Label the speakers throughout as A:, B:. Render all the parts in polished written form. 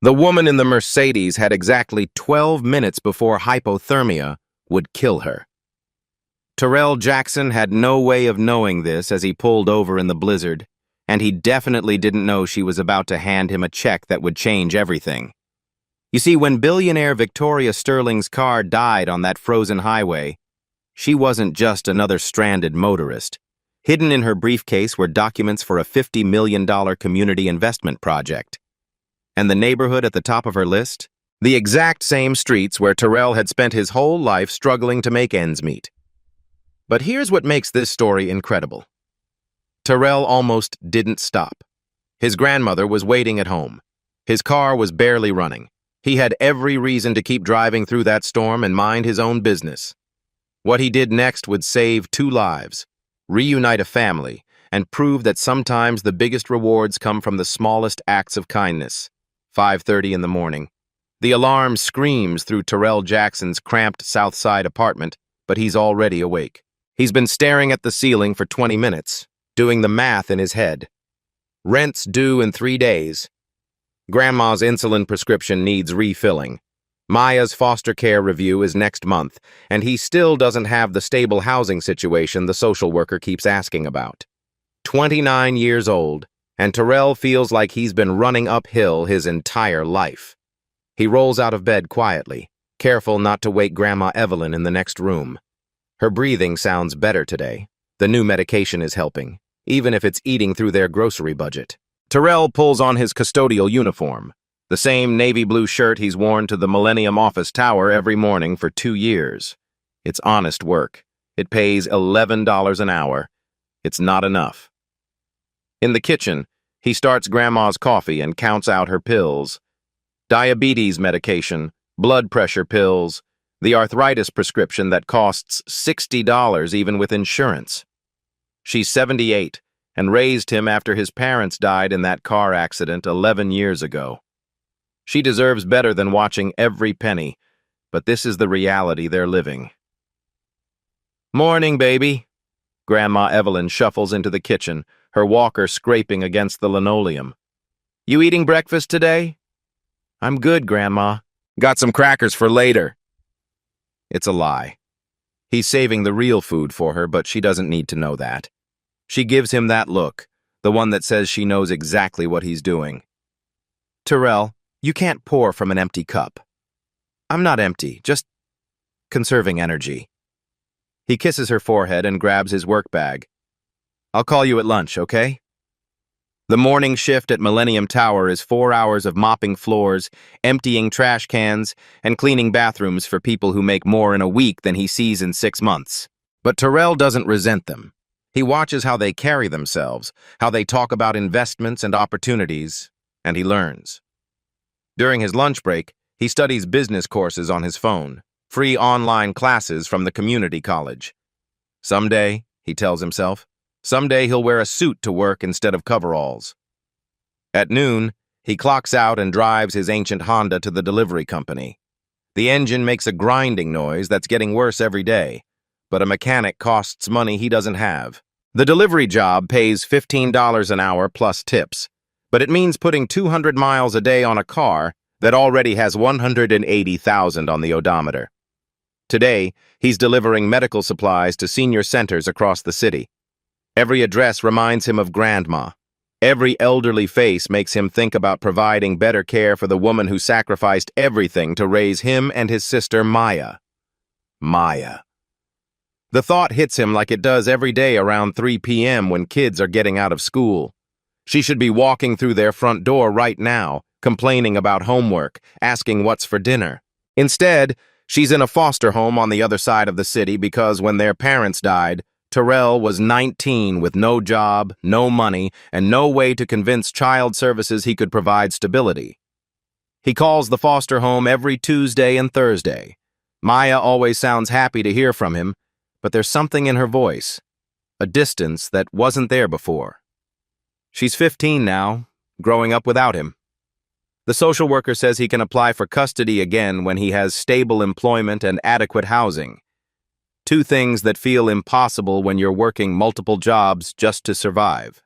A: The woman in the Mercedes had exactly 12 minutes before hypothermia would kill her. Terrell Jackson had no way of knowing this as he pulled over in the blizzard, and he definitely didn't know she was about to hand him a check that would change everything. You see, when billionaire Victoria Sterling's car died on that frozen highway, she wasn't just another stranded motorist. Hidden in her briefcase were documents for a $50 million community investment project. And the neighborhood at the top of her list? The exact same streets where Terrell had spent his whole life struggling to make ends meet. But here's what makes this story incredible. Terrell almost didn't stop. His grandmother was waiting at home. His car was barely running. He had every reason to keep driving through that storm and mind his own business. What he did next would save 2 lives, reunite a family, and prove that sometimes the biggest rewards come from the smallest acts of kindness. 5:30 in the morning. The alarm screams through Terrell Jackson's cramped South Side apartment, but he's already awake. He's been staring at the ceiling for 20 minutes, doing the math in his head. Rent's due in 3 days. Grandma's insulin prescription needs refilling. Maya's foster care review is next month, and he still doesn't have the stable housing situation the social worker keeps asking about. 29 years old, and Terrell feels like he's been running uphill his entire life. He rolls out of bed quietly, careful not to wake Grandma Evelyn in the next room. Her breathing sounds better today. The new medication is helping, even if it's eating through their grocery budget. Terrell pulls on his custodial uniform, the same navy blue shirt he's worn to the Millennium Office Tower every morning for 2 years. It's honest work. It pays $11 an hour. It's not enough. In the kitchen, he starts Grandma's coffee and counts out her pills. Diabetes medication, blood pressure pills, the arthritis prescription that costs $60 even with insurance. She's 78 and raised him after his parents died in that car accident 11 years ago. She deserves better than watching every penny, but this is the reality they're living. Morning, baby. Grandma Evelyn shuffles into the kitchen, her walker scraping against the linoleum. You eating breakfast today? I'm good, Grandma. Got some crackers for later. It's a lie. He's saving the real food for her, but she doesn't need to know that. She gives him that look, the one that says she knows exactly what he's doing. Terrell, you can't pour from an empty cup. I'm not empty, just conserving energy. He kisses her forehead and grabs his work bag. I'll call you at lunch, okay? The morning shift at Millennium Tower is 4 hours of mopping floors, emptying trash cans, and cleaning bathrooms for people who make more in a week than he sees in 6 months. But Terrell doesn't resent them. He watches how they carry themselves, how they talk about investments and opportunities, and he learns. During his lunch break, he studies business courses on his phone, free online classes from the community college. Someday, he tells himself, someday he'll wear a suit to work instead of coveralls. At noon, he clocks out and drives his ancient Honda to the delivery company. The engine makes a grinding noise that's getting worse every day, but a mechanic costs money he doesn't have. The delivery job pays $15 an hour plus tips, but it means putting 200 miles a day on a car that already has 180,000 on the odometer. Today, he's delivering medical supplies to senior centers across the city. Every address reminds him of Grandma. Every elderly face makes him think about providing better care for the woman who sacrificed everything to raise him and his sister Maya. Maya. The thought hits him like it does every day around 3 p.m. when kids are getting out of school. She should be walking through their front door right now, complaining about homework, asking what's for dinner. Instead, she's in a foster home on the other side of the city because when their parents died, Terrell was 19 with no job, no money, and no way to convince child services he could provide stability. He calls the foster home every Tuesday and Thursday. Maya always sounds happy to hear from him, but there's something in her voice, a distance that wasn't there before. She's 15 now, growing up without him. The social worker says he can apply for custody again when he has stable employment and adequate housing. 2 things that feel impossible when you're working multiple jobs just to survive.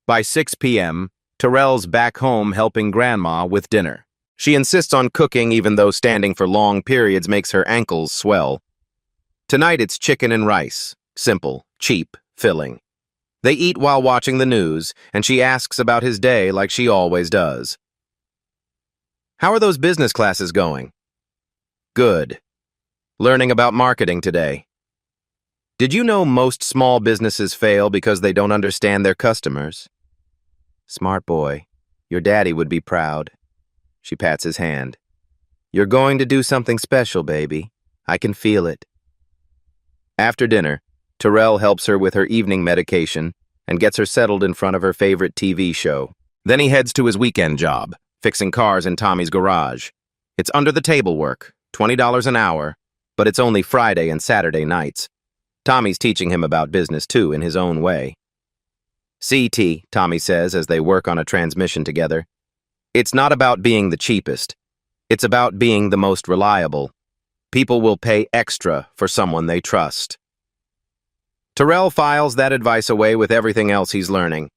A: By 6 p.m., Terrell's back home helping Grandma with dinner. She insists on cooking even though standing for long periods makes her ankles swell. Tonight it's chicken and rice. Simple, cheap, filling. They eat while watching the news, and she asks about his day like she always does. How are those business classes going? Good. Learning about marketing today. Did you know most small businesses fail because they don't understand their customers? Smart boy. Your daddy would be proud. She pats his hand. You're going to do something special, baby. I can feel it. After dinner, Terrell helps her with her evening medication and gets her settled in front of her favorite TV show. Then he heads to his weekend job, fixing cars in Tommy's garage. It's under-the-table work, $20 an hour, but it's only Friday and Saturday nights. Tommy's teaching him about business, too, in his own way. CT, Tommy says as they work on a transmission together. It's not about being the cheapest. It's about being the most reliable. People will pay extra for someone they trust. Terrell files that advice away with everything else he's learning.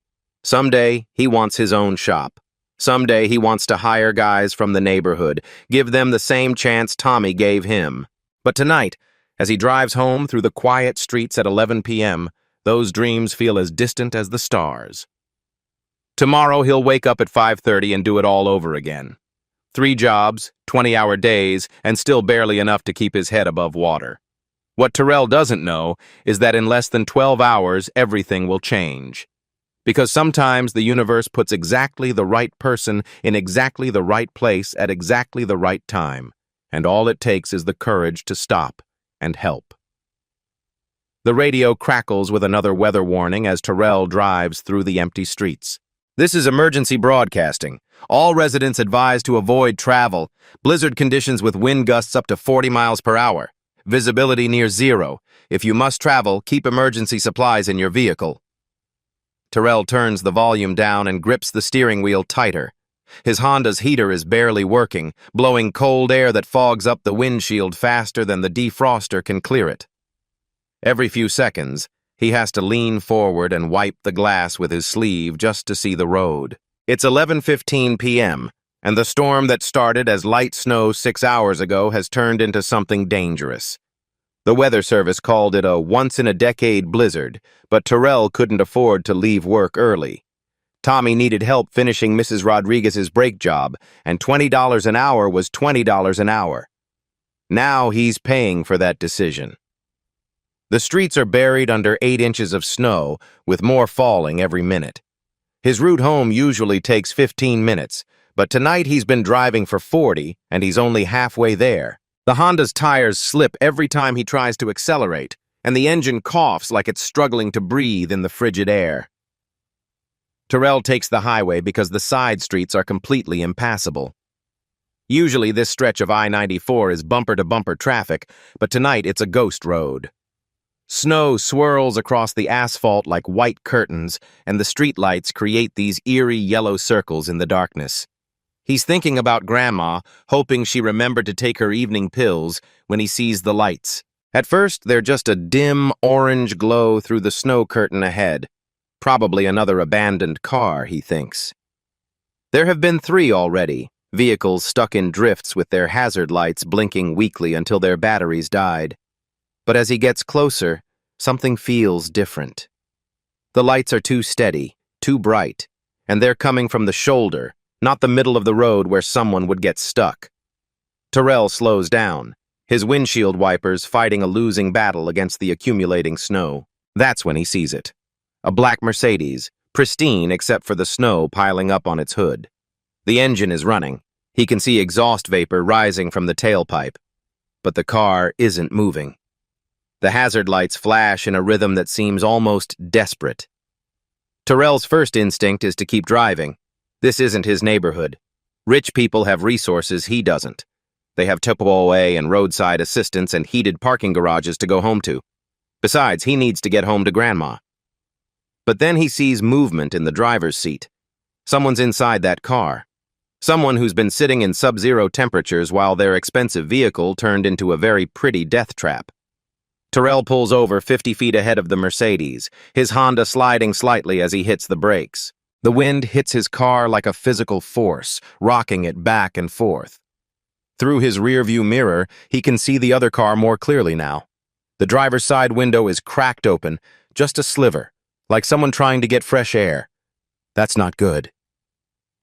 A: Someday, he wants his own shop. Someday, he wants to hire guys from the neighborhood, give them the same chance Tommy gave him. But tonight, as he drives home through the quiet streets at 11 p.m., those dreams feel as distant as the stars. Tomorrow, he'll wake up at 5:30 and do it all over again. 3 jobs, 20-hour days, and still barely enough to keep his head above water. What Terrell doesn't know is that in less than 12 hours, everything will change. Because sometimes the universe puts exactly the right person in exactly the right place at exactly the right time, and all it takes is the courage to stop and help. The radio crackles with another weather warning as Terrell drives through the empty streets. This is emergency broadcasting. All residents advised to avoid travel. Blizzard conditions with wind gusts up to 40 miles per hour. Visibility near zero. If you must travel, keep emergency supplies in your vehicle. Terrell turns the volume down and grips the steering wheel tighter. His Honda's heater is barely working, blowing cold air that fogs up the windshield faster than the defroster can clear it. Every few seconds, he has to lean forward and wipe the glass with his sleeve just to see the road. It's 11:15 p.m., and the storm that started as light snow 6 hours ago has turned into something dangerous. The Weather Service called it a once-in-a-decade blizzard, but Terrell couldn't afford to leave work early. Tommy needed help finishing Mrs. Rodriguez's brake job, and $20 an hour was $20 an hour. Now he's paying for that decision. The streets are buried under 8 inches of snow, with more falling every minute. His route home usually takes 15 minutes, but tonight he's been driving for 40, and he's only halfway there. The Honda's tires slip every time he tries to accelerate, and the engine coughs like it's struggling to breathe in the frigid air. Terrell takes the highway because the side streets are completely impassable. Usually this stretch of I-94 is bumper-to-bumper traffic, but tonight it's a ghost road. Snow swirls across the asphalt like white curtains, and the streetlights create these eerie yellow circles in the darkness. He's thinking about Grandma, hoping she remembered to take her evening pills when he sees the lights. At first, they're just a dim orange glow through the snow curtain ahead. Probably another abandoned car, he thinks. There have been 3 already, vehicles stuck in drifts with their hazard lights blinking weakly until their batteries died. But as he gets closer, something feels different. The lights are too steady, too bright, and they're coming from the shoulder, not the middle of the road where someone would get stuck. Terrell slows down, his windshield wipers fighting a losing battle against the accumulating snow. That's when he sees it. A black Mercedes, pristine except for the snow piling up on its hood. The engine is running. He can see exhaust vapor rising from the tailpipe. But the car isn't moving. The hazard lights flash in a rhythm that seems almost desperate. Terrell's first instinct is to keep driving. This isn't his neighborhood. Rich people have resources he doesn't. They have Tupperware and roadside assistance and heated parking garages to go home to. Besides, he needs to get home to Grandma. But then he sees movement in the driver's seat. Someone's inside that car. Someone who's been sitting in sub-zero temperatures while their expensive vehicle turned into a very pretty death trap. Terrell pulls over 50 feet ahead of the Mercedes, his Honda sliding slightly as he hits the brakes. The wind hits his car like a physical force, rocking it back and forth. Through his rearview mirror, he can see the other car more clearly now. The driver's side window is cracked open, just a sliver, like someone trying to get fresh air. That's not good.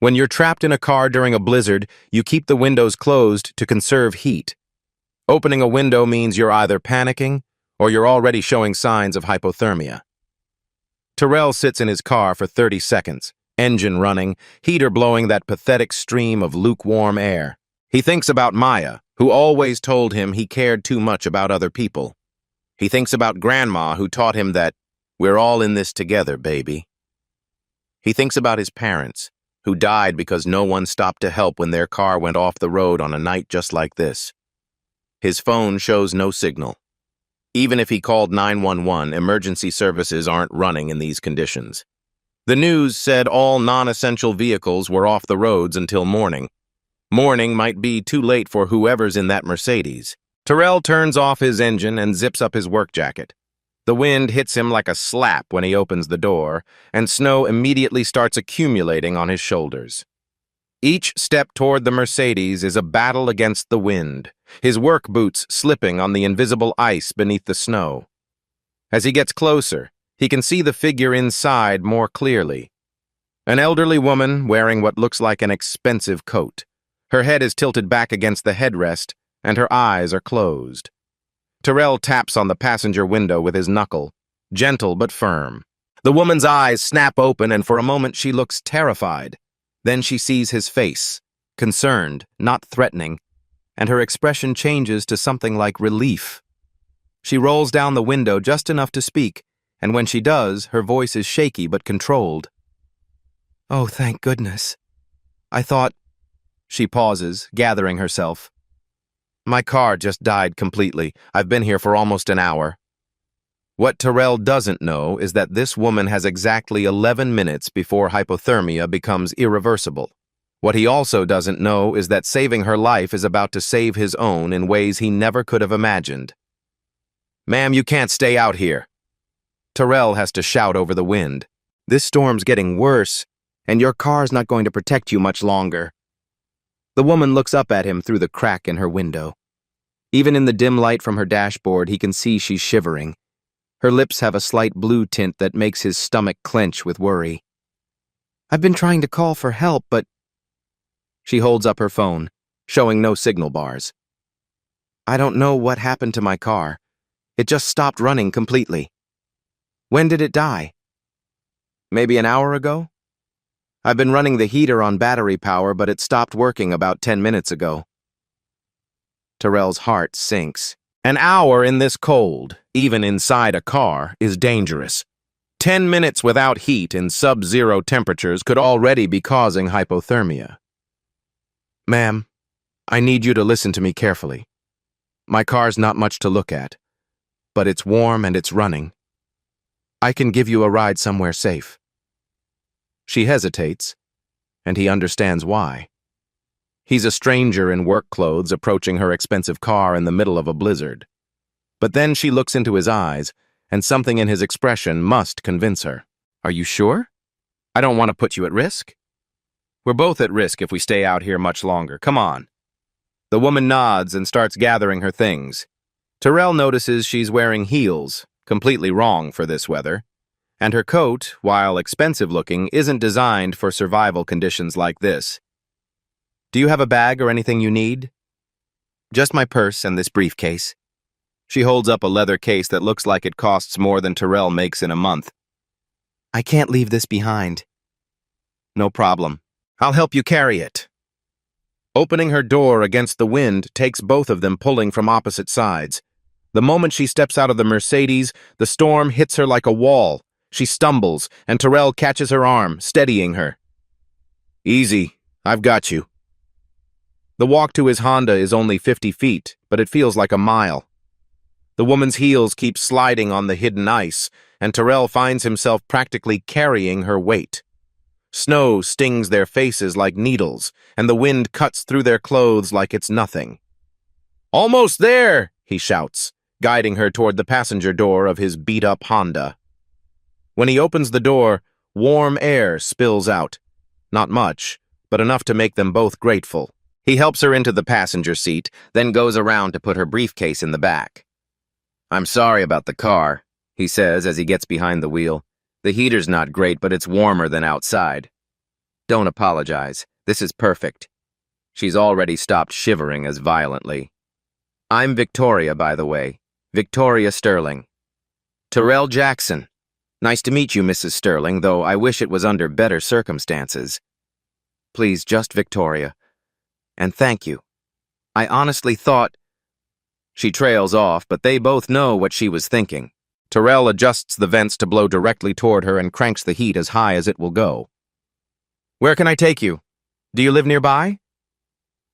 A: When you're trapped in a car during a blizzard, you keep the windows closed to conserve heat. Opening a window means you're either panicking or you're already showing signs of hypothermia. Terrell sits in his car for 30 seconds, engine running, heater blowing that pathetic stream of lukewarm air. He thinks about Maya, who always told him he cared too much about other people. He thinks about Grandma, who taught him that we're all in this together, baby. He thinks about his parents, who died because no one stopped to help when their car went off the road on a night just like this. His phone shows no signal. Even if he called 911, emergency services aren't running in these conditions. The news said all non-essential vehicles were off the roads until morning. Morning might be too late for whoever's in that Mercedes. Terrell turns off his engine and zips up his work jacket. The wind hits him like a slap when he opens the door, and snow immediately starts accumulating on his shoulders. Each step toward the Mercedes is a battle against the wind, his work boots slipping on the invisible ice beneath the snow. As he gets closer, he can see the figure inside more clearly. An elderly woman wearing what looks like an expensive coat. Her head is tilted back against the headrest, and her eyes are closed. Terrell taps on the passenger window with his knuckle, gentle but firm. The woman's eyes snap open, and for a moment she looks terrified. Then she sees his face, concerned, not threatening, and her expression changes to something like relief. She rolls down the window just enough to speak, and when she does, her voice is shaky but controlled. "Oh, thank goodness. I thought—" She pauses, gathering herself. "My car just died completely. I've been here for almost an hour." What Terrell doesn't know is that this woman has exactly 11 minutes before hypothermia becomes irreversible. What he also doesn't know is that saving her life is about to save his own in ways he never could have imagined. "Ma'am, you can't stay out here." Terrell has to shout over the wind. "This storm's getting worse, and your car's not going to protect you much longer." The woman looks up at him through the crack in her window. Even in the dim light from her dashboard, he can see she's shivering. Her lips have a slight blue tint that makes his stomach clench with worry. "I've been trying to call for help, but—" She holds up her phone, showing no signal bars. "I don't know what happened to my car. It just stopped running completely." "When did it die?" "Maybe an hour ago. I've been running the heater on battery power, but it stopped working about 10 minutes ago." Terrell's heart sinks. An hour in this cold, even inside a car, is dangerous. 10 minutes without heat in sub-zero temperatures could already be causing hypothermia. "Ma'am, I need you to listen to me carefully. My car's not much to look at, but it's warm and it's running. I can give you a ride somewhere safe." She hesitates, and he understands why. He's a stranger in work clothes approaching her expensive car in the middle of a blizzard. But then she looks into his eyes, and something in his expression must convince her. "Are you sure? I don't want to put you at risk." "We're both at risk if we stay out here much longer. Come on." The woman nods and starts gathering her things. Terrell notices she's wearing heels, completely wrong for this weather, and her coat, while expensive-looking, isn't designed for survival conditions like this. "Do you have a bag or anything you need?" "Just my purse and this briefcase." She holds up a leather case that looks like it costs more than Terrell makes in a month. "I can't leave this behind." "No problem. I'll help you carry it." Opening her door against the wind takes both of them pulling from opposite sides. The moment she steps out of the Mercedes, the storm hits her like a wall. She stumbles, and Terrell catches her arm, steadying her. "Easy. I've got you." The walk to his Honda is only 50 feet, but it feels like a mile. The woman's heels keep sliding on the hidden ice, and Terrell finds himself practically carrying her weight. Snow stings their faces like needles, and the wind cuts through their clothes like it's nothing. "Almost there!" he shouts, guiding her toward the passenger door of his beat-up Honda. When he opens the door, Warm air spills out. Not much, but enough to make them both grateful. He helps her into the passenger seat, then goes around to put her briefcase in the back. "I'm sorry about the car," he says as he gets behind the wheel. "The heater's not great, but it's warmer than outside." "Don't apologize. This is perfect." She's already stopped shivering as violently. "I'm Victoria, by the way. Victoria Sterling." "Terrell Jackson. Nice to meet you, Mrs. Sterling, though I wish it was under better circumstances." "Please, just Victoria. And thank you. I honestly thought—" She trails off, but they both know what she was thinking. Terrell adjusts the vents to blow directly toward her and cranks the heat as high as it will go. "Where can I take you? Do you live nearby?"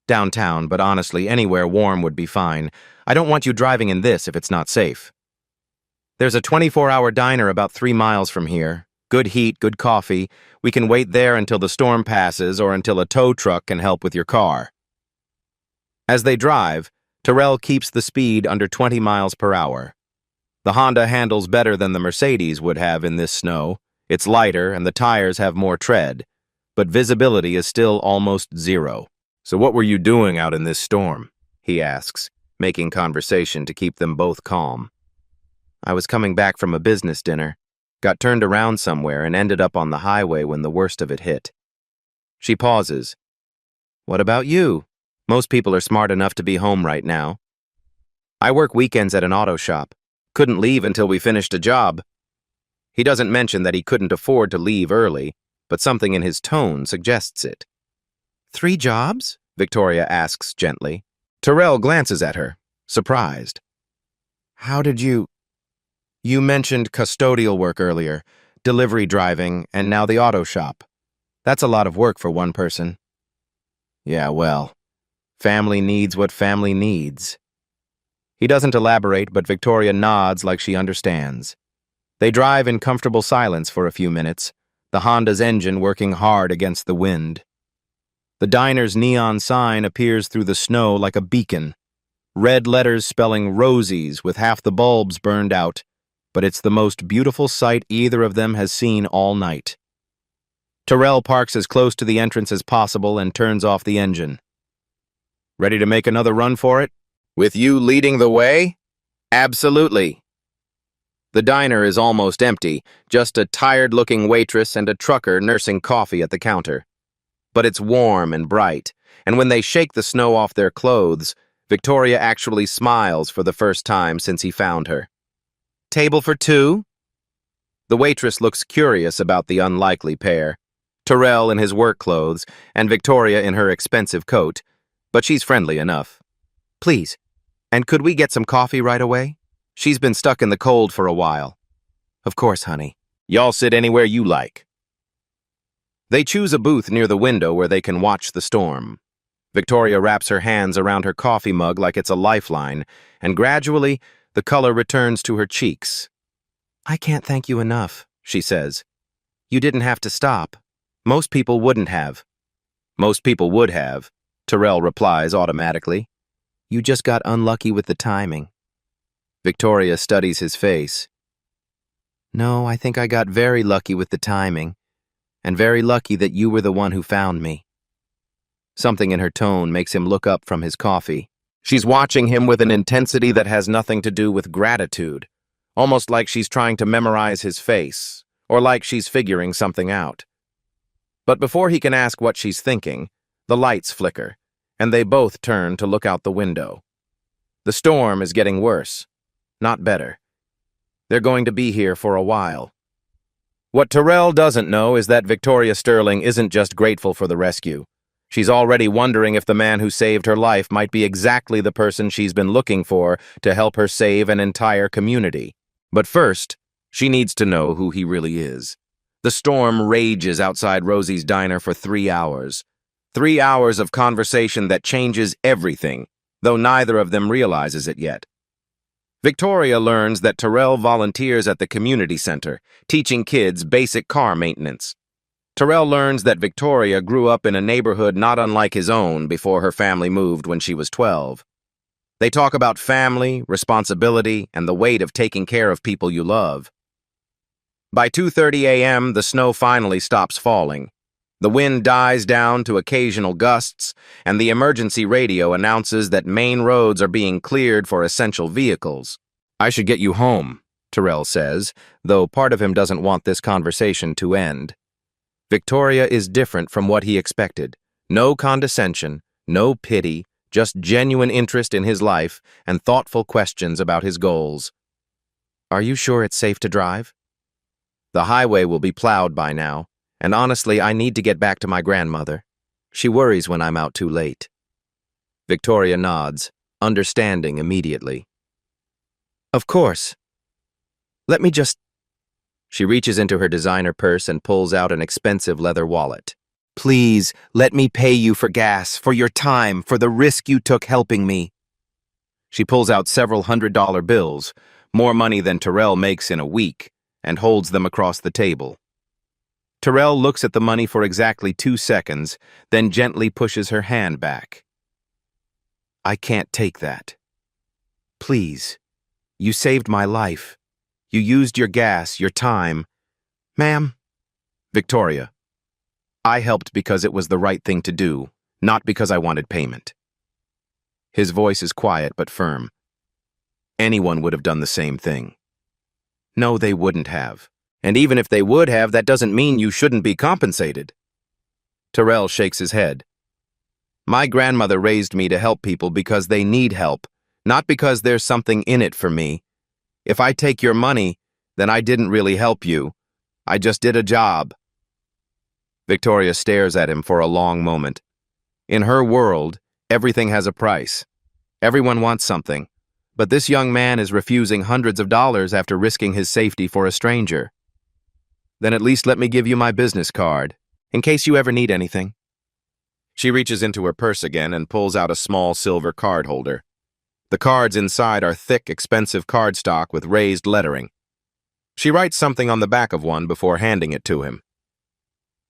A: "Downtown, but honestly, anywhere warm would be fine. I don't want you driving in this if it's not safe." "There's a 24-hour diner about 3 miles from here. Good heat, good coffee. We can wait there until the storm passes or until a tow truck can help with your car." As they drive, Terrell keeps the speed under 20 miles per hour. The Honda handles better than the Mercedes would have in this snow. It's lighter and the tires have more tread, but visibility is still almost zero. "So what were you doing out in this storm?" he asks, making conversation to keep them both calm. "I was coming back from a business dinner, got turned around somewhere and ended up on the highway when the worst of it hit." She pauses. "What about you? Most people are smart enough to be home right now." "I work weekends at an auto shop. Couldn't leave until we finished a job." He doesn't mention that he couldn't afford to leave early, but something in his tone suggests it. "3 jobs?" Victoria asks gently. Terrell glances at her, surprised. "How did you—" "You mentioned custodial work earlier, delivery driving, and now the auto shop. That's a lot of work for one person." "Yeah, well, family needs what family needs." He doesn't elaborate, but Victoria nods like she understands. They drive in comfortable silence for a few minutes, the Honda's engine working hard against the wind. The diner's neon sign appears through the snow like a beacon. Red letters spelling Rosie's with half the bulbs burned out, but it's the most beautiful sight either of them has seen all night. Terrell parks as close to the entrance as possible and turns off the engine. "Ready to make another run for it? With you leading the way?" "Absolutely." The diner is almost empty, just a tired-looking waitress and a trucker nursing coffee at the counter. But it's warm and bright, and when they shake the snow off their clothes, Victoria actually smiles for the first time since he found her. "Table for 2? The waitress looks curious about the unlikely pair, Terrell in his work clothes and Victoria in her expensive coat, but she's friendly enough. "Please, and could we get some coffee right away? She's been stuck in the cold for a while." "Of course, honey. Y'all sit anywhere you like." They choose a booth near the window where they can watch the storm. Victoria wraps her hands around her coffee mug like it's a lifeline, and gradually, the color returns to her cheeks. "I can't thank you enough," she says. "You didn't have to stop. Most people wouldn't have." "Most people would have," Terrell replies automatically. "You just got unlucky with the timing." Victoria studies his face. "No, I think I got very lucky with the timing, and very lucky that you were the one who found me." Something in her tone makes him look up from his coffee. She's watching him with an intensity that has nothing to do with gratitude, almost like she's trying to memorize his face, or like she's figuring something out. But before he can ask what she's thinking, the lights flicker, and they both turn to look out the window. The storm is getting worse, not better. They're going to be here for a while. What Terrell doesn't know is that Victoria Sterling isn't just grateful for the rescue. She's already wondering if the man who saved her life might be exactly the person she's been looking for to help her save an entire community. But first, she needs to know who he really is. The storm rages outside Rosie's diner for 3 hours. 3 hours of conversation that changes everything, though neither of them realizes it yet. Victoria learns that Terrell volunteers at the community center, teaching kids basic car maintenance. Terrell learns that Victoria grew up in a neighborhood not unlike his own before her family moved when she was 12. They talk about family, responsibility, and the weight of taking care of people you love. By 2:30 a.m., the snow finally stops falling. The wind dies down to occasional gusts, and the emergency radio announces that main roads are being cleared for essential vehicles. "I should get you home," Terrell says, though part of him doesn't want this conversation to end. Victoria is different from what he expected. No condescension, no pity, just genuine interest in his life and thoughtful questions about his goals. "Are you sure it's safe to drive?" "The highway will be plowed by now, and honestly, I need to get back to my grandmother. She worries when I'm out too late." Victoria nods, understanding immediately. "Of course. Let me just..." She reaches into her designer purse and pulls out an expensive leather wallet. "Please, let me pay you for gas, for your time, for the risk you took helping me." She pulls out several $100 bills, more money than Terrell makes in a week, and holds them across the table. Terrell looks at the money for exactly 2 seconds, then gently pushes her hand back. "I can't take that. Please. You saved my life. You used your gas, your time. Ma'am." "Victoria, I helped because it was the right thing to do, not because I wanted payment." His voice is quiet but firm. "Anyone would have done the same thing." "No, they wouldn't have. And even if they would have, that doesn't mean you shouldn't be compensated." Terrell shakes his head. "My grandmother raised me to help people because they need help, not because there's something in it for me. If I take your money, then I didn't really help you. I just did a job." Victoria stares at him for a long moment. In her world, everything has a price. Everyone wants something, but this young man is refusing hundreds of dollars after risking his safety for a stranger. "Then at least let me give you my business card, in case you ever need anything." She reaches into her purse again and pulls out a small silver card holder. The cards inside are thick, expensive cardstock with raised lettering. She writes something on the back of one before handing it to him.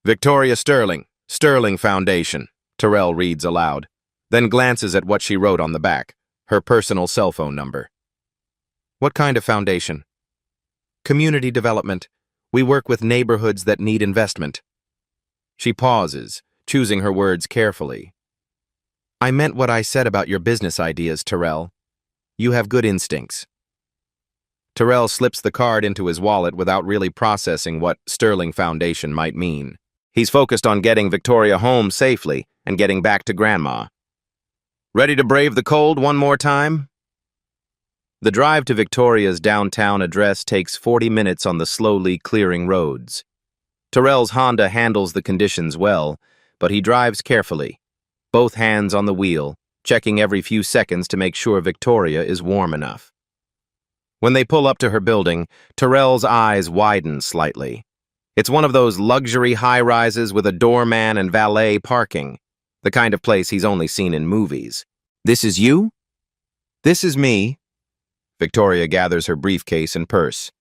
A: "Victoria Sterling, Sterling Foundation," Terrell reads aloud, then glances at what she wrote on the back, her personal cell phone number. "What kind of foundation?" "Community development. We work with neighborhoods that need investment." She pauses, choosing her words carefully. "I meant what I said about your business ideas, Terrell. You have good instincts." Terrell slips the card into his wallet without really processing what Sterling Foundation might mean. He's focused on getting Victoria home safely and getting back to Grandma. "Ready to brave the cold one more time?" The drive to Victoria's downtown address takes 40 minutes on the slowly clearing roads. Terrell's Honda handles the conditions well, but he drives carefully, both hands on the wheel, checking every few seconds to make sure Victoria is warm enough. When they pull up to her building, Terrell's eyes widen slightly. It's one of those luxury high-rises with a doorman and valet parking, the kind of place he's only seen in movies. "This is you?" "This is me." Victoria gathers her briefcase and purse.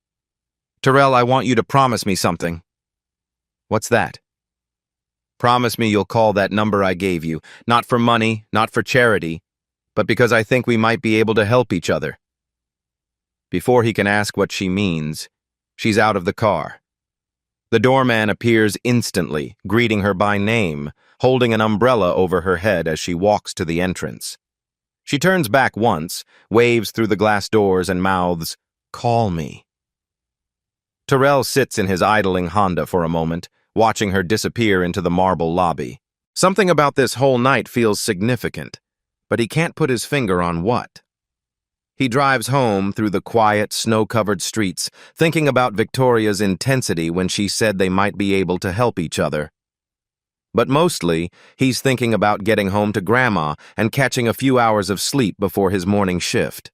A: "Terrell, I want you to promise me something." "What's that?" "Promise me you'll call that number I gave you, not for money, not for charity, but because I think we might be able to help each other." Before he can ask what she means, she's out of the car. The doorman appears instantly, greeting her by name, holding an umbrella over her head as she walks to the entrance. She turns back once, waves through the glass doors and mouths, "Call me." Terrell sits in his idling Honda for a moment, watching her disappear into the marble lobby. Something about this whole night feels significant, but he can't put his finger on what. He drives home through the quiet, snow-covered streets, thinking about Victoria's intensity when she said they might be able to help each other. But mostly, he's thinking about getting home to Grandma and catching a few hours of sleep before his morning shift.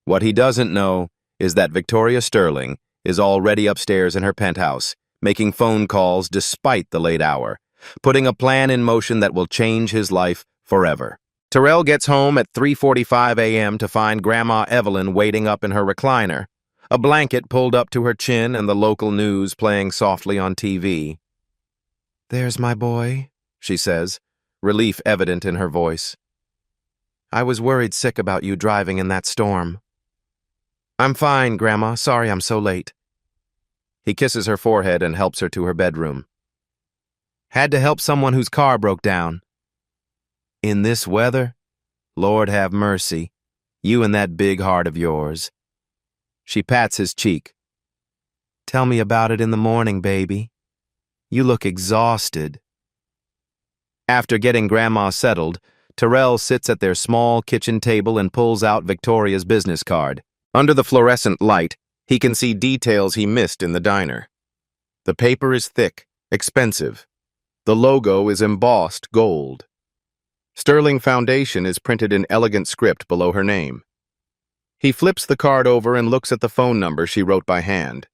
A: What he doesn't know is that Victoria Sterling is already upstairs in her penthouse, making phone calls despite the late hour, putting a plan in motion that will change his life forever. Terrell gets home at 3:45 a.m. to find Grandma Evelyn waiting up in her recliner, a blanket pulled up to her chin and the local news playing softly on TV. "There's my boy," she says, relief evident in her voice. "I was worried sick about you driving in that storm." "I'm fine, Grandma. Sorry I'm so late." He kisses her forehead and helps her to her bedroom. Had to help someone whose car broke down. In this weather? Lord have mercy. You and that big heart of yours. She pats his cheek. Tell me about it in the morning, baby. You look exhausted. After getting Grandma settled, Terrell sits at their small kitchen table and pulls out Victoria's business card. Under the fluorescent light, he can see details he missed in the diner. The paper is thick, expensive. The logo is embossed gold. Sterling Foundation is printed in elegant script below her name. He flips the card over and looks at the phone number she wrote by hand.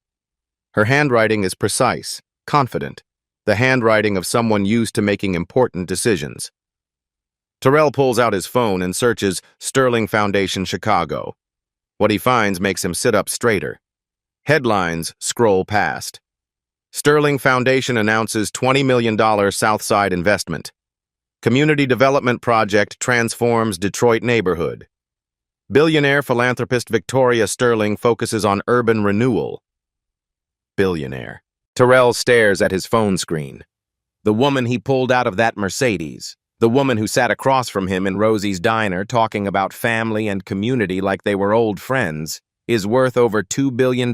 A: Her handwriting is precise, confident, the handwriting of someone used to making important decisions. Terrell pulls out his phone and searches Sterling Foundation Chicago. What he finds makes him sit up straighter. Headlines scroll past. Sterling Foundation announces $20 million Southside investment. Community development project transforms Detroit neighborhood. Billionaire philanthropist Victoria Sterling focuses on urban renewal. Billionaire. Terrell stares at his phone screen. The woman he pulled out of that Mercedes, the woman who sat across from him in Rosie's diner talking about family and community like they were old friends, is worth over $2 billion.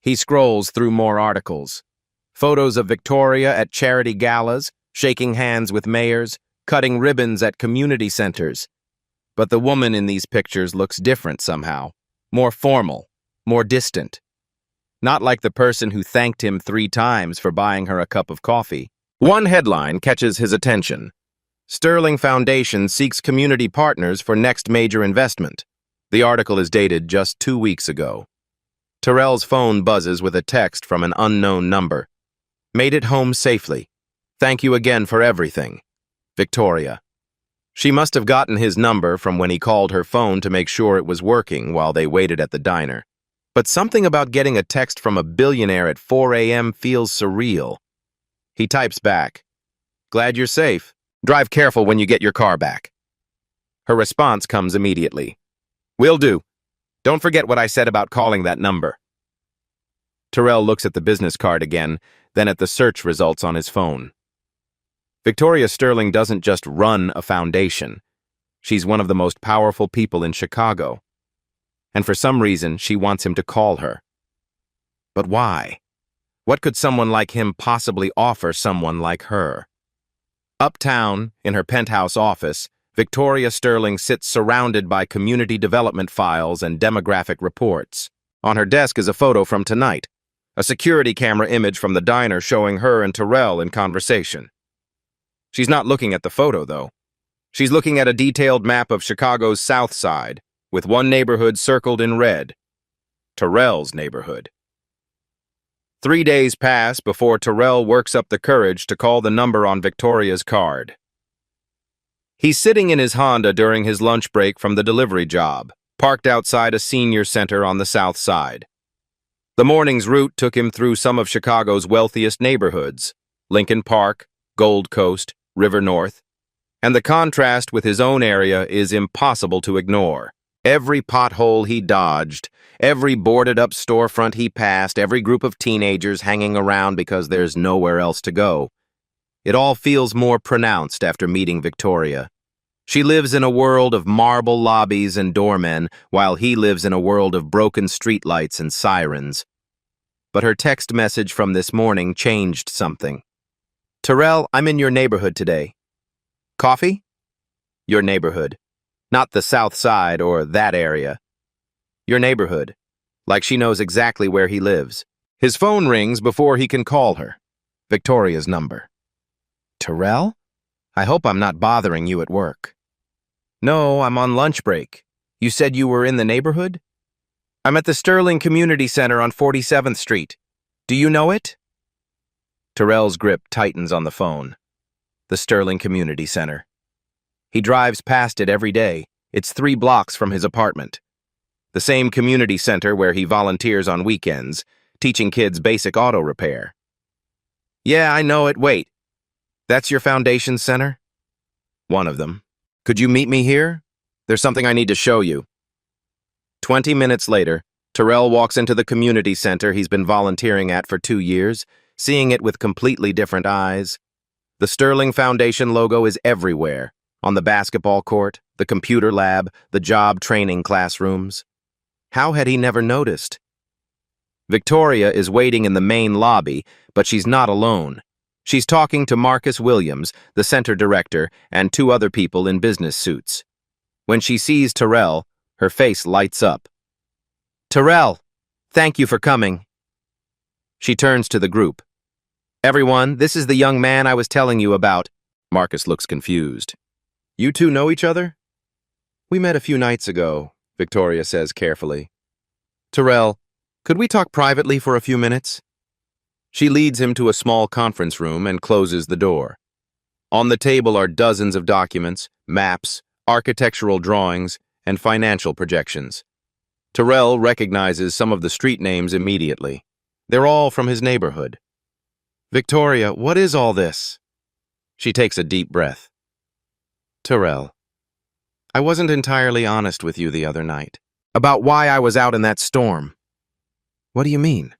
A: He scrolls through more articles. Photos of Victoria at charity galas, shaking hands with mayors, cutting ribbons at community centers. But the woman in these pictures looks different somehow, more formal, more distant. Not like the person who thanked him 3 times for buying her a cup of coffee. One headline catches his attention. Sterling Foundation seeks community partners for next major investment. The article is dated just 2 weeks ago. Terrell's phone buzzes with a text from an unknown number. Made it home safely. Thank you again for everything. Victoria. She must have gotten his number from when he called her phone to make sure it was working while they waited at the diner. But something about getting a text from a billionaire at 4 a.m. feels surreal. He types back. Glad you're safe. Drive careful when you get your car back. Her response comes immediately. Will do. Don't forget what I said about calling that number. Terrell looks at the business card again, then at the search results on his phone. Victoria Sterling doesn't just run a foundation. She's one of the most powerful people in Chicago. And for some reason, she wants him to call her. But why? What could someone like him possibly offer someone like her? Uptown, in her penthouse office, Victoria Sterling sits surrounded by community development files and demographic reports. On her desk is a photo from tonight, a security camera image from the diner showing her and Terrell in conversation. She's not looking at the photo, though. She's looking at a detailed map of Chicago's South Side, with one neighborhood circled in red. Terrell's neighborhood. 3 days pass before Terrell works up the courage to call the number on Victoria's card. He's sitting in his Honda during his lunch break from the delivery job, parked outside a senior center on the South Side. The morning's route took him through some of Chicago's wealthiest neighborhoods, Lincoln Park, Gold Coast, River North, and the contrast with his own area is impossible to ignore. Every pothole he dodged, every boarded-up storefront he passed, every group of teenagers hanging around because there's nowhere else to go. It all feels more pronounced after meeting Victoria. She lives in a world of marble lobbies and doormen, while he lives in a world of broken streetlights and sirens. But her text message from this morning changed something. Terrell, I'm in your neighborhood today. Coffee? Your neighborhood. Not the South Side or that area. Your neighborhood. Like she knows exactly where he lives. His phone rings before he can call her. Victoria's number. Terrell? I hope I'm not bothering you at work. No, I'm on lunch break. You said you were in the neighborhood? I'm at the Sterling Community Center on 47th Street. Do you know it? Terrell's grip tightens on the phone. The Sterling Community Center. He drives past it every day. It's 3 blocks from his apartment. The same community center where he volunteers on weekends, teaching kids basic auto repair. Yeah, I know it. Wait. That's your foundation center? One of them. Could you meet me here? There's something I need to show you. 20 minutes later, Terrell walks into the community center he's been volunteering at for 2 years, seeing it with completely different eyes. The Sterling Foundation logo is everywhere, on the basketball court, the computer lab, the job training classrooms. How had he never noticed? Victoria is waiting in the main lobby, but she's not alone. She's talking to Marcus Williams, the center director, and 2 other people in business suits. When she sees Terrell, her face lights up. "Terrell, thank you for coming." She turns to the group. "Everyone, this is the young man I was telling you about." Marcus looks confused. "You 2 know each other?" "We met a few nights ago," Victoria says carefully. "Terrell, could we talk privately for a few minutes?" She leads him to a small conference room and closes the door. On the table are dozens of documents, maps, architectural drawings, and financial projections. Terrell recognizes some of the street names immediately. They're all from his neighborhood. "Victoria, what is all this?" She takes a deep breath. "Terrell, I wasn't entirely honest with you the other night about why I was out in that storm." "What do you mean?"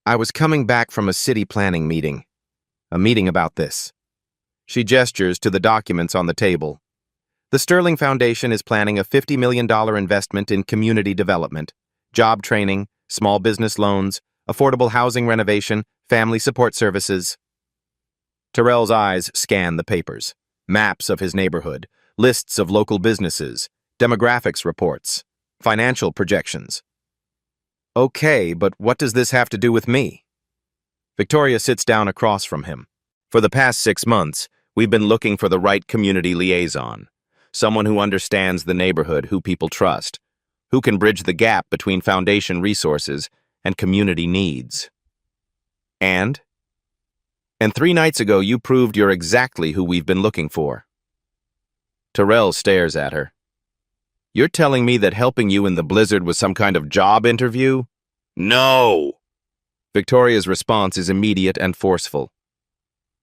A: "I was coming back from a city planning meeting. A meeting about this." She gestures to the documents on the table. The Sterling Foundation is planning a $50 million investment in community development, job training, small business loans, affordable housing renovation, family support services. Terrell's eyes scan the papers. Maps of his neighborhood, lists of local businesses, demographics reports, financial projections. "Okay, but what does this have to do with me?" Victoria sits down across from him. "For the past 6 months, we've been looking for the right community liaison. Someone who understands the neighborhood, who people trust, who can bridge the gap between foundation resources and community needs." And 3 nights ago, you proved you're exactly who we've been looking for." Terrell stares at her. "You're telling me that helping you in the blizzard was some kind of job interview?" "No!" Victoria's response is immediate and forceful.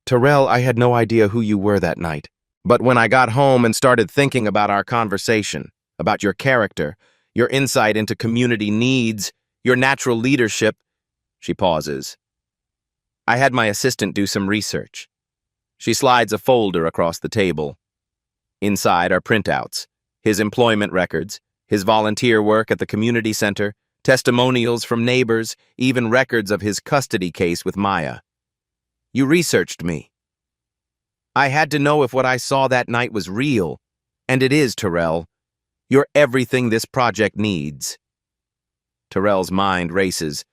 A: "Terrell, I had no idea who you were that night. But when I got home and started thinking about our conversation, about your character, your insight into community needs, your natural leadership," she pauses. "I had my assistant do some research." She slides a folder across the table. Inside are printouts, his employment records, his volunteer work at the community center, testimonials from neighbors, even records of his custody case with Maya. "You researched me. I had to know if what I saw that night was real. And it is, Terrell. You're everything this project needs." Terrell's mind races.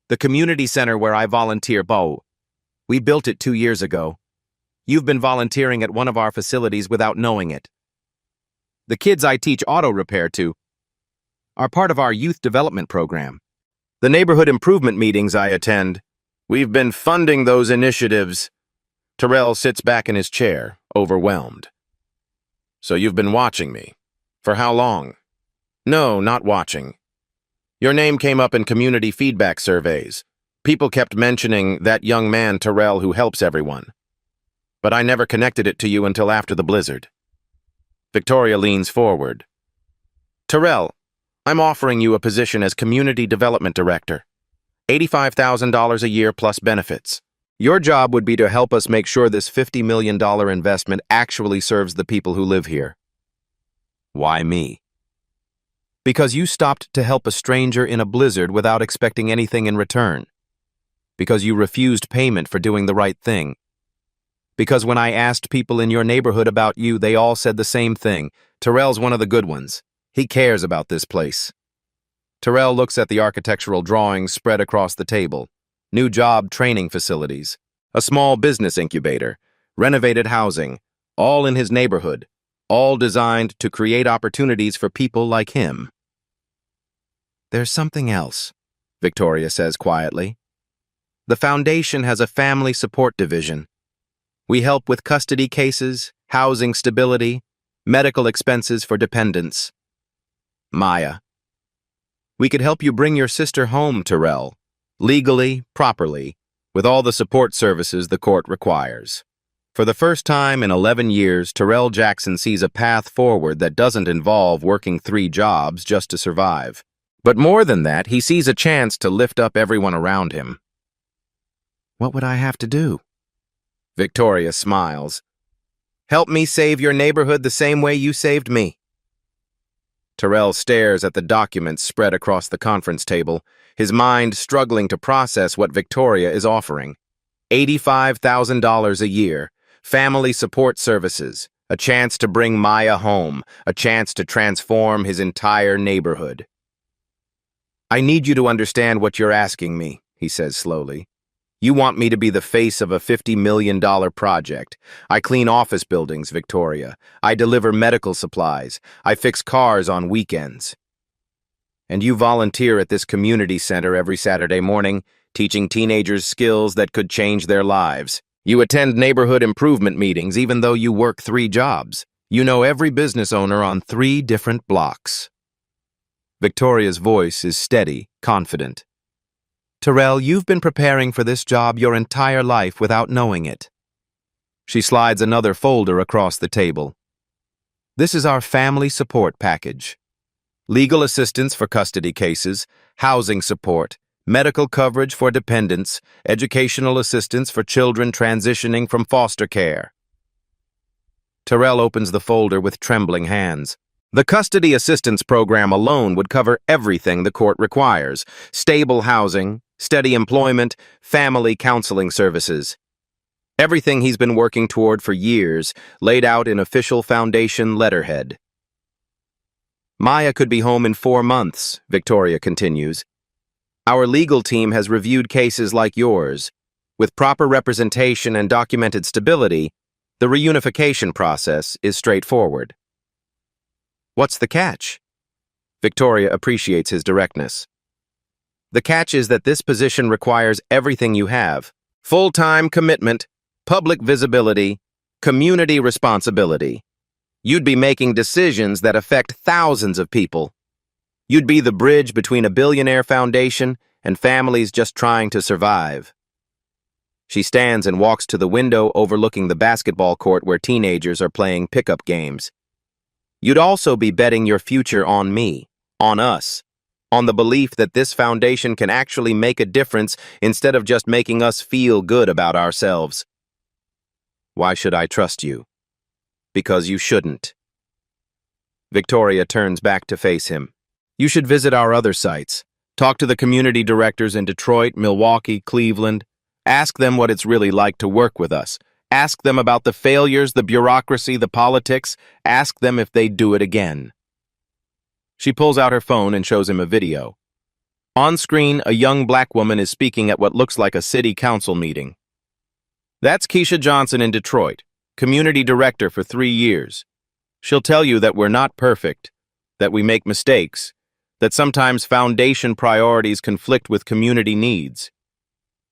A: "The community center where I volunteer, we built it 2 years ago. You've been volunteering at one of our facilities without knowing it. The kids I teach auto repair to are part of our youth development program. The neighborhood improvement meetings I attend, we've been funding those initiatives." Terrell sits back in his chair, overwhelmed. "So you've been watching me. For how long?" "No, not watching. Your name came up in community feedback surveys. People kept mentioning that young man Terrell who helps everyone. But I never connected it to you until after the blizzard." Victoria leans forward. "Terrell, I'm offering you a position as Community Development Director. $85,000 a year plus benefits. Your job would be to help us make sure this $50 million investment actually serves the people who live here." "Why me?" "Because you stopped to help a stranger in a blizzard without expecting anything in return. Because you refused payment for doing the right thing. Because when I asked people in your neighborhood about you, they all said the same thing. Terrell's one of the good ones. He cares about this place." Terrell looks at the architectural drawings spread across the table. New job training facilities, a small business incubator, renovated housing, all in his neighborhood, all designed to create opportunities for people like him. "There's something else," Victoria says quietly. "The foundation has a family support division. We help with custody cases, housing stability, medical expenses for dependents." "Maya, we could help you bring your sister home, Terrell. Legally, properly, with all the support services the court requires." For the first time in 11 years, Terrell Jackson sees a path forward that doesn't involve working 3 jobs just to survive. But more than that, he sees a chance to lift up everyone around him. What would I have to do? Victoria smiles. Help me save your neighborhood the same way you saved me. Terrell stares at the documents spread across the conference table, his mind struggling to process what Victoria is offering. $85,000 a year, family support services, a chance to bring Maya home, a chance to transform his entire neighborhood. I need you to understand what you're asking me, he says slowly. You want me to be the face of a $50 million project. I clean office buildings, Victoria. I deliver medical supplies. I fix cars on weekends. And you volunteer at this community center every Saturday morning, teaching teenagers skills that could change their lives. You attend neighborhood improvement meetings even though you work 3 jobs. You know every business owner on 3 different blocks. Victoria's voice is steady, confident. Terrell, you've been preparing for this job your entire life without knowing it. She slides another folder across the table. This is our family support package. Legal assistance for custody cases, housing support, medical coverage for dependents, educational assistance for children transitioning from foster care. Terrell opens the folder with trembling hands. The custody assistance program alone would cover everything the court requires: stable housing, steady employment, family counseling services. Everything he's been working toward for years, laid out in official foundation letterhead. Maya could be home in 4 months, Victoria continues. Our legal team has reviewed cases like yours. With proper representation and documented stability, the reunification process is straightforward. What's the catch? Victoria appreciates his directness. The catch is that this position requires everything you have: full-time commitment, public visibility, community responsibility. You'd be making decisions that affect thousands of people. You'd be the bridge between a billionaire foundation and families just trying to survive. She stands and walks to the window overlooking the basketball court where teenagers are playing pickup games. You'd also be betting your future on me, on us, on the belief that this foundation can actually make a difference instead of just making us feel good about ourselves. Why should I trust you? Because you shouldn't. Victoria turns back to face him. You should visit our other sites. Talk to the community directors in Detroit, Milwaukee, Cleveland. Ask them what it's really like to work with us. Ask them about the failures, the bureaucracy, the politics. Ask them if they'd do it again. She pulls out her phone and shows him a video. On screen, a young black woman is speaking at what looks like a city council meeting. That's Keisha Johnson in Detroit, community director for 3 years. She'll tell you that we're not perfect, that we make mistakes, that sometimes foundation priorities conflict with community needs.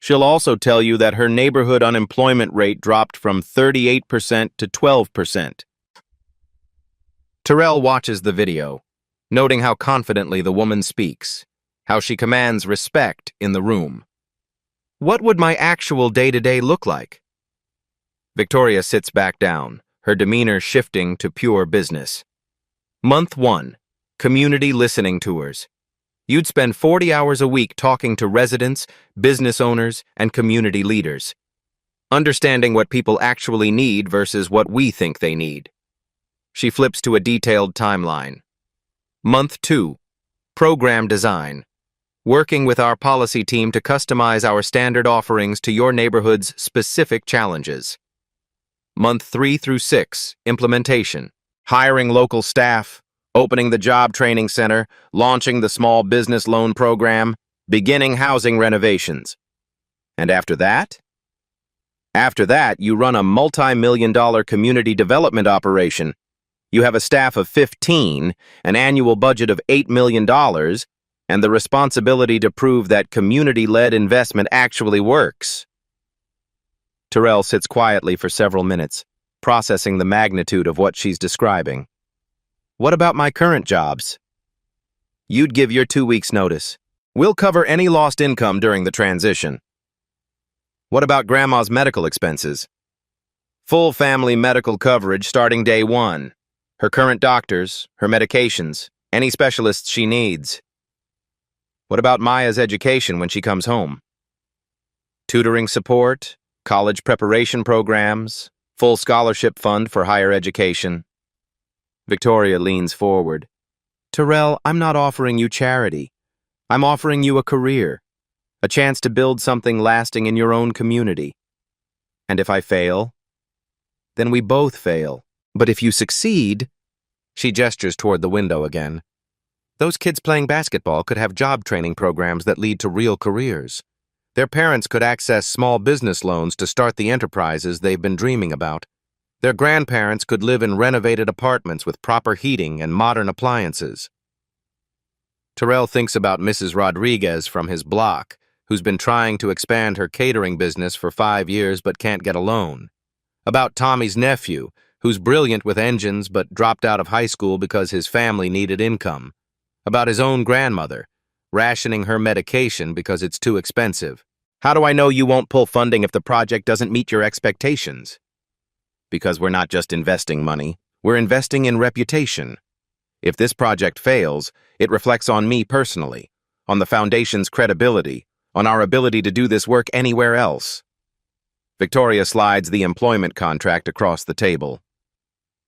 A: She'll also tell you that her neighborhood unemployment rate dropped from 38% to 12%. Terrell watches the video, noting how confidently the woman speaks, how she commands respect in the room. What would my actual day-to-day look like? Victoria sits back down, her demeanor shifting to pure business. Month 1, community listening tours. You'd spend 40 hours a week talking to residents, business owners, and community leaders, understanding what people actually need versus what we think they need. She flips to a detailed timeline. Month 2, program design. Working with our policy team to customize our standard offerings to your neighborhood's specific challenges. Month 3 through 6, implementation. Hiring local staff, opening the job training center, launching the small business loan program, beginning housing renovations. And after that? After that, you run a multi-million-dollar community development operation. You have a staff of 15, an annual budget of $8 million, and the responsibility to prove that community-led investment actually works. Terrell sits quietly for several minutes, processing the magnitude of what she's describing. What about my current jobs? You'd give your 2 weeks' notice. We'll cover any lost income during the transition. What about Grandma's medical expenses? Full family medical coverage starting day 1. Her current doctors, her medications, any specialists she needs. What about Maya's education when she comes home? Tutoring support, college preparation programs, full scholarship fund for higher education. Victoria leans forward. Terrell, I'm not offering you charity. I'm offering you a career, a chance to build something lasting in your own community. And if I fail, then we both fail. But if you succeed, she gestures toward the window again. Those kids playing basketball could have job training programs that lead to real careers. Their parents could access small business loans to start the enterprises they've been dreaming about. Their grandparents could live in renovated apartments with proper heating and modern appliances. Terrell thinks about Mrs. Rodriguez from his block, who's been trying to expand her catering business for 5 years but can't get a loan. About Tommy's nephew, who's brilliant with engines but dropped out of high school because his family needed income. About his own grandmother, rationing her medication because it's too expensive. How do I know you won't pull funding if the project doesn't meet your expectations? Because we're not just investing money, we're investing in reputation. If this project fails, it reflects on me personally, on the foundation's credibility, on our ability to do this work anywhere else. Victoria slides the employment contract across the table.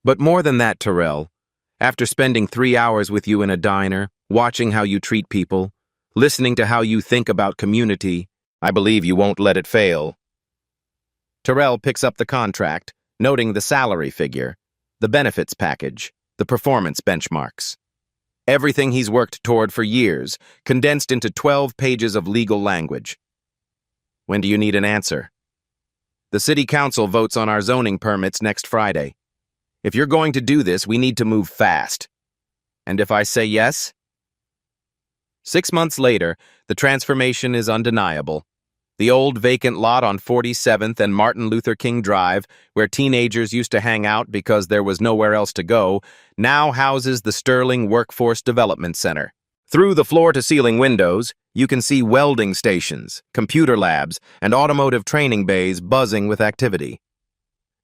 A: But more than that, Terrell, after spending 3 hours with you in a diner, watching how you treat people, listening to how you think about community, I believe you won't let it fail. Terrell picks up the contract, noting the salary figure, the benefits package, the performance benchmarks. Everything he's worked toward for years, condensed into 12 pages of legal language. When do you need an answer? The city council votes on our zoning permits next Friday. If you're going to do this, we need to move fast. And if I say yes? 6 months later, the transformation is undeniable. The old vacant lot on 47th and Martin Luther King Drive, where teenagers used to hang out because there was nowhere else to go, now houses the Sterling Workforce Development Center. Through the floor-to-ceiling windows, you can see welding stations, computer labs, and automotive training bays buzzing with activity.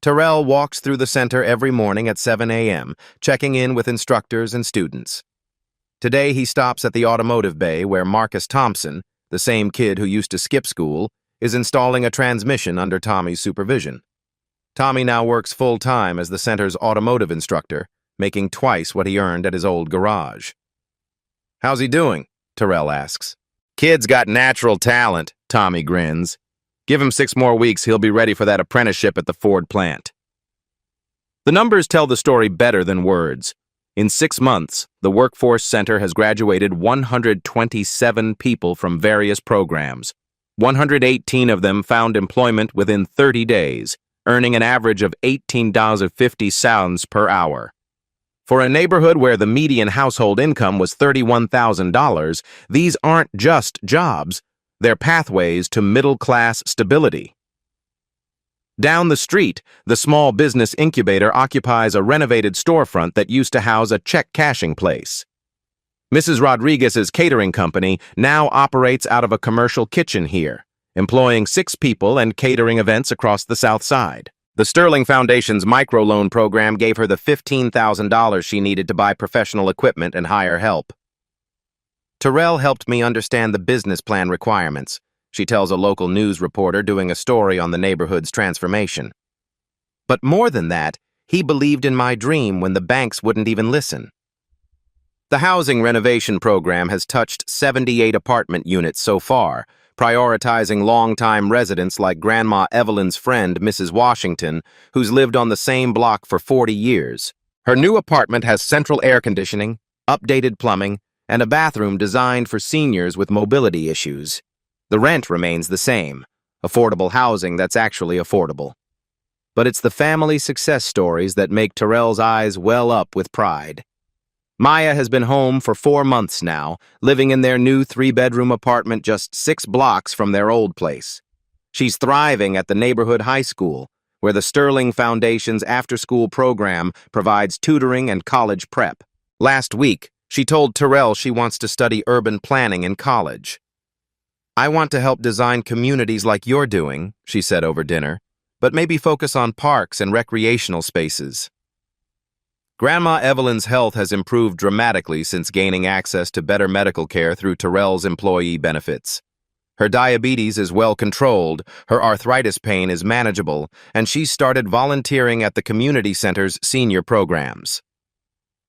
A: Terrell walks through the center every morning at 7 a.m., checking in with instructors and students. Today he stops at the automotive bay where Marcus Thompson, the same kid who used to skip school, is installing a transmission under Tommy's supervision. Tommy now works full-time as the center's automotive instructor, making twice what he earned at his old garage. How's he doing? Terrell asks. Kid's got natural talent, Tommy grins. Give him 6 more weeks, he'll be ready for that apprenticeship at the Ford plant. The numbers tell the story better than words. In 6 months, the Workforce Center has graduated 127 people from various programs. 118 of them found employment within 30 days, earning an average of $18.50 per hour. For a neighborhood where the median household income was $31,000, these aren't just jobs, they're pathways to middle-class stability. Down the street, the small business incubator occupies a renovated storefront that used to house a check-cashing place. Mrs. Rodriguez's catering company now operates out of a commercial kitchen here, employing 6 people and catering events across the South Side. The Sterling Foundation's microloan program gave her the $15,000 she needed to buy professional equipment and hire help. Terrell helped me understand the business plan requirements, she tells a local news reporter doing a story on the neighborhood's transformation. But more than that, he believed in my dream when the banks wouldn't even listen. The housing renovation program has touched 78 apartment units so far, prioritizing longtime residents like Grandma Evelyn's friend, Mrs. Washington, who's lived on the same block for 40 years. Her new apartment has central air conditioning, updated plumbing, and a bathroom designed for seniors with mobility issues. The rent remains the same, affordable housing that's actually affordable. But it's the family success stories that make Terrell's eyes well up with pride. Maya has been home for 4 months now, living in their new 3-bedroom apartment just 6 blocks from their old place. She's thriving at the neighborhood high school, where the Sterling Foundation's after-school program provides tutoring and college prep. Last week, she told Terrell she wants to study urban planning in college. I want to help design communities like you're doing, she said over dinner, but maybe focus on parks and recreational spaces. Grandma Evelyn's health has improved dramatically since gaining access to better medical care through Terrell's employee benefits. Her diabetes is well controlled, her arthritis pain is manageable, and she's started volunteering at the community center's senior programs.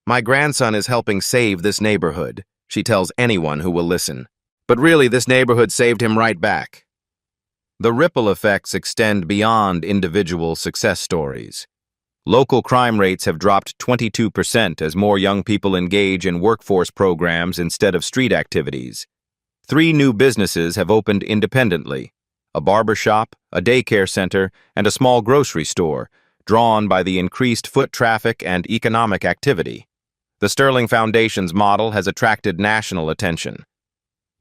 A: My grandson is helping save this neighborhood, she tells anyone who will listen. But really, this neighborhood saved him right back. The ripple effects extend beyond individual success stories. Local crime rates have dropped 22% as more young people engage in workforce programs instead of street activities. 3 new businesses have opened independently: a barber shop, a daycare center, and a small grocery store, drawn by the increased foot traffic and economic activity. The Sterling Foundation's model has attracted national attention.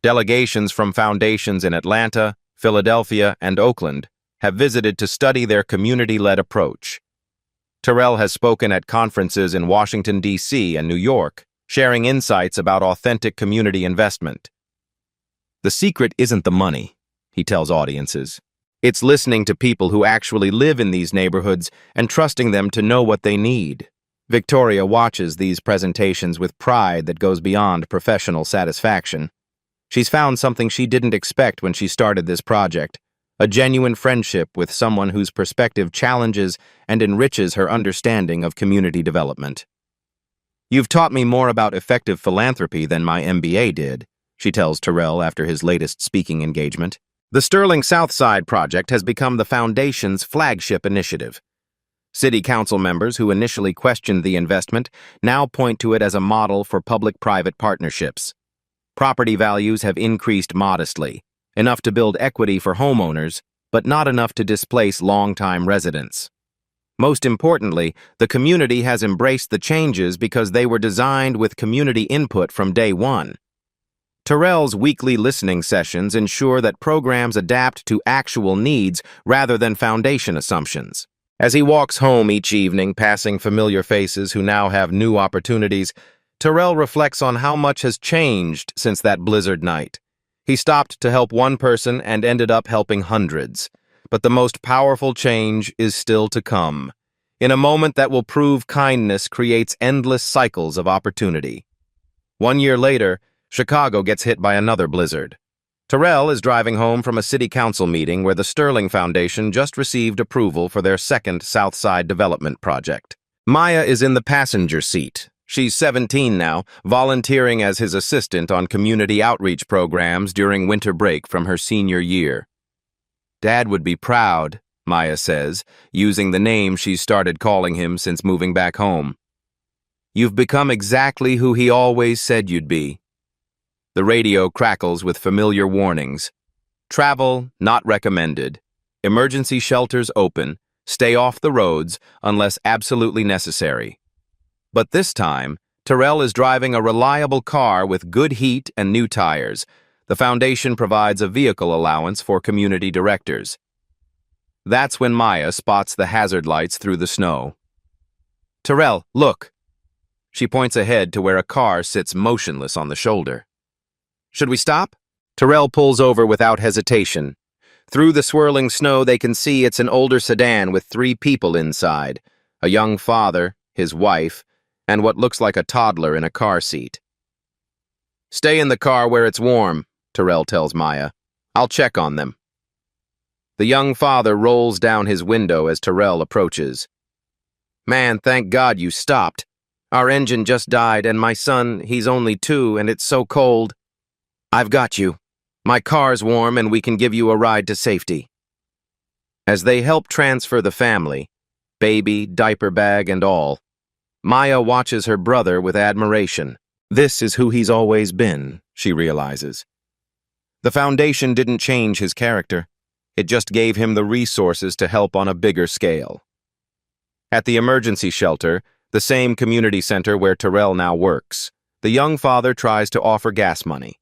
A: Delegations from foundations in Atlanta, Philadelphia, and Oakland have visited to study their community-led approach. Terrell has spoken at conferences in Washington, D.C. and New York, sharing insights about authentic community investment. The secret isn't the money, he tells audiences. It's listening to people who actually live in these neighborhoods and trusting them to know what they need. Victoria watches these presentations with pride that goes beyond professional satisfaction. She's found something she didn't expect when she started this project: a genuine friendship with someone whose perspective challenges and enriches her understanding of community development. "You've taught me more about effective philanthropy than my MBA did," she tells Terrell after his latest speaking engagement. The Sterling Southside Project has become the Foundation's flagship initiative. City council members who initially questioned the investment now point to it as a model for public-private partnerships. Property values have increased modestly, enough to build equity for homeowners, but not enough to displace long-time residents. Most importantly, the community has embraced the changes because they were designed with community input from day one. Terrell's weekly listening sessions ensure that programs adapt to actual needs rather than foundation assumptions. As he walks home each evening, passing familiar faces who now have new opportunities, Terrell reflects on how much has changed since that blizzard night. He stopped to help one person and ended up helping hundreds. But the most powerful change is still to come, in a moment that will prove kindness creates endless cycles of opportunity. 1 year later, Chicago gets hit by another blizzard. Terrell is driving home from a city council meeting where the Sterling Foundation just received approval for their second Southside development project. Maya is in the passenger seat. She's 17 now, volunteering as his assistant on community outreach programs during winter break from her senior year. "Dad would be proud," Maya says, using the name she's started calling him since moving back home. "You've become exactly who he always said you'd be." The radio crackles with familiar warnings. Travel not recommended. Emergency shelters open. Stay off the roads unless absolutely necessary. But this time, Terrell is driving a reliable car with good heat and new tires. The foundation provides a vehicle allowance for community directors. That's when Maya spots the hazard lights through the snow. "Terrell, look." She points ahead to where a car sits motionless on the shoulder. "Should we stop?" Terrell pulls over without hesitation. Through the swirling snow, they can see it's an older sedan with 3 people inside: a young father, his wife, and what looks like a toddler in a car seat. "Stay in the car where it's warm," Terrell tells Maya. "I'll check on them." The young father rolls down his window as Terrell approaches. "Man, thank God you stopped. Our engine just died, and my son, he's only 2, and it's so cold." "I've got you. My car's warm, and we can give you a ride to safety." As they help transfer the family, baby, diaper bag, and all, Maya watches her brother with admiration. This is who he's always been, she realizes. The foundation didn't change his character. It just gave him the resources to help on a bigger scale. At the emergency shelter, the same community center where Terrell now works, the young father tries to offer gas money.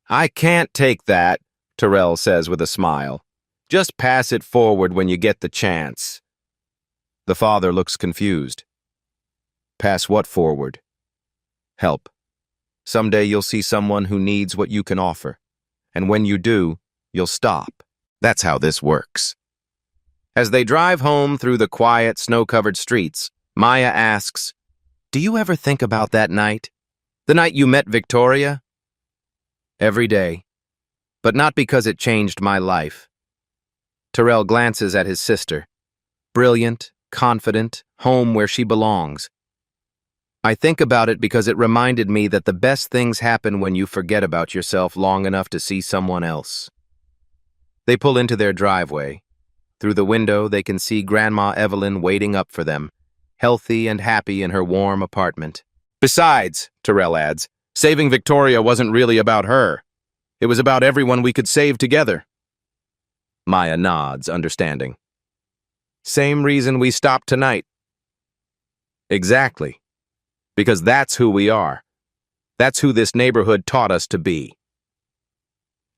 A: "I can't take that," Terrell says with a smile. "Just pass it forward when you get the chance." The father looks confused. "Pass what forward?" "Help. Someday you'll see someone who needs what you can offer. And when you do, you'll stop. That's how this works." As they drive home through the quiet, snow-covered streets, Maya asks, Do you ever think about that night? The night you met Victoria? Every day. But not because it changed my life. Terrell glances at his sister. Brilliant, confident, home where she belongs. I think about it because it reminded me that the best things happen when you forget about yourself long enough to see someone else. They pull into their driveway. Through the window, they can see Grandma Evelyn waiting up for them, healthy and happy in her warm apartment. Besides, Terrell adds, saving Victoria wasn't really about her. It was about everyone we could save together. Maya nods, understanding. Same reason we stopped tonight. Exactly. Because that's who we are. That's who this neighborhood taught us to be.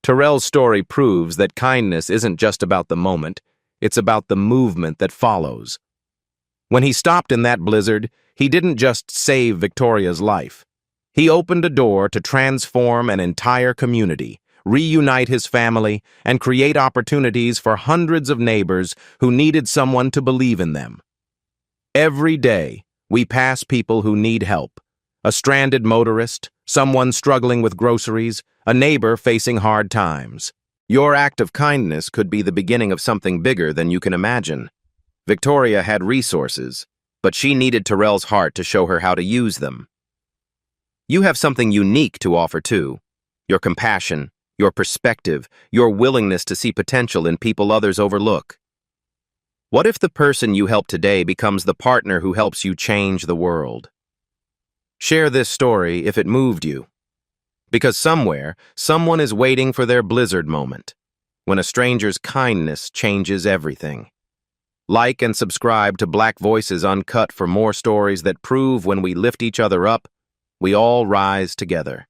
A: Terrell's story proves that kindness isn't just about the moment, it's about the movement that follows. When he stopped in that blizzard, he didn't just save Victoria's life. He opened a door to transform an entire community, reunite his family, and create opportunities for hundreds of neighbors who needed someone to believe in them. Every day, we pass people who need help. A stranded motorist, someone struggling with groceries, a neighbor facing hard times. Your act of kindness could be the beginning of something bigger than you can imagine. Victoria had resources, but she needed Terrell's heart to show her how to use them. You have something unique to offer too. Your compassion, your perspective, your willingness to see potential in people others overlook. What if the person you help today becomes the partner who helps you change the world? Share this story if it moved you. Because somewhere, someone is waiting for their blizzard moment, when a stranger's kindness changes everything. Like and subscribe to Black Voices Uncut for more stories that prove when we lift each other up, we all rise together.